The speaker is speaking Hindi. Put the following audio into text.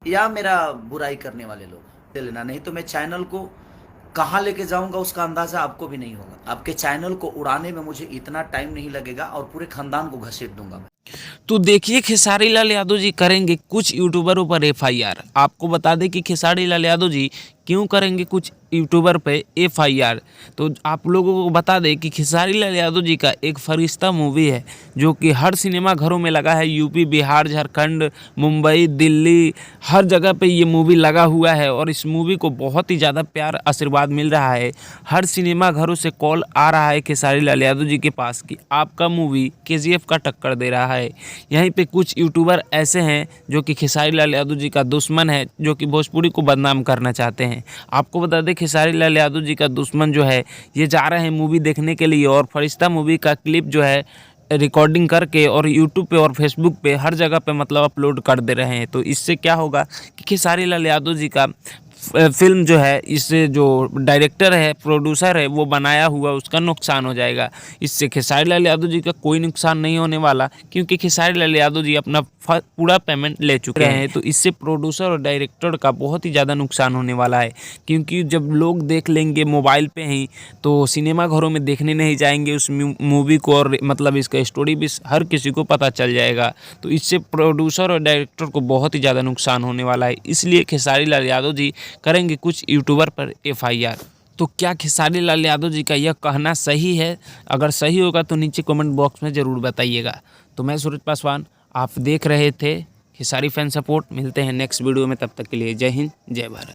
या मेरा बुराई करने वाले लोग ले लेना, नहीं तो मैं चैनल को कहाँ लेके जाऊंगा उसका अंदाजा आपको भी नहीं होगा। आपके चैनल को उड़ाने में मुझे इतना टाइम नहीं लगेगा और पूरे खानदान को घसीट दूंगा मैं। तो देखिए खेसारी लाल यादव जी करेंगे कुछ यूट्यूबरों पर एफआईआर। आपको बता दें कि खेसारी लाल यादव जी क्यों करेंगे कुछ यूट्यूबर पे एफआईआर। तो आप लोगों को बता दें कि खेसारी लाल यादव जी का एक फरिश्ता मूवी है जो कि हर सिनेमा घरों में लगा है। यूपी, बिहार, झारखंड, मुंबई, दिल्ली, हर जगह पे ये मूवी लगा हुआ है और इस मूवी को बहुत ही ज़्यादा प्यार आशीर्वाद मिल रहा है। हर सिनेमा घरों से कॉल आ रहा है खेसारी लाल यादव जी के पास कि आपका मूवी केजीएफ का टक्कर दे रहा है। यहीं पे कुछ यूट्यूबर ऐसे हैं जो कि खेसारी लाल यादव जी का दुश्मन है, जो कि भोजपुरी को बदनाम करना चाहते हैं। आपको बता दें खेसारी लाल यादव जी का दुश्मन जो है ये जा रहे हैं मूवी देखने के लिए और फरिश्ता मूवी का क्लिप जो है रिकॉर्डिंग करके और यूट्यूब पे और फेसबुक पे हर जगह पे मतलब अपलोड कर दे रहे हैं। तो इससे क्या होगा कि खेसारी लाल यादव जी का फिल्म जो है, इससे जो डायरेक्टर है, प्रोड्यूसर है, वो बनाया हुआ उसका नुकसान हो जाएगा। इससे खेसारी लाल यादव जी का कोई नुकसान नहीं होने वाला, क्योंकि खेसारी लाल यादव जी अपना पूरा पेमेंट ले चुके हैं। तो इससे प्रोड्यूसर और डायरेक्टर का बहुत ही ज़्यादा नुकसान होने वाला है, क्योंकि जब लोग देख लेंगे मोबाइल पे ही तो सिनेमा घरों में देखने नहीं जाएंगे उस मूवी को, और मतलब इसका स्टोरी भी हर किसी को पता चल जाएगा। तो इससे प्रोड्यूसर और डायरेक्टर को बहुत ही ज़्यादा नुकसान होने वाला है। इसलिए खेसारी लाल यादव जी करेंगे कुछ यूट्यूबर पर एफआईआर। तो क्या खेसारी लाल यादव जी का यह कहना सही है? अगर सही होगा तो नीचे कमेंट बॉक्स में ज़रूर बताइएगा। तो मैं सूरज पासवान, आप देख रहे थे खेसारी फैन सपोर्ट। मिलते हैं नेक्स्ट वीडियो में, तब तक के लिए जय हिंद, जय भारत।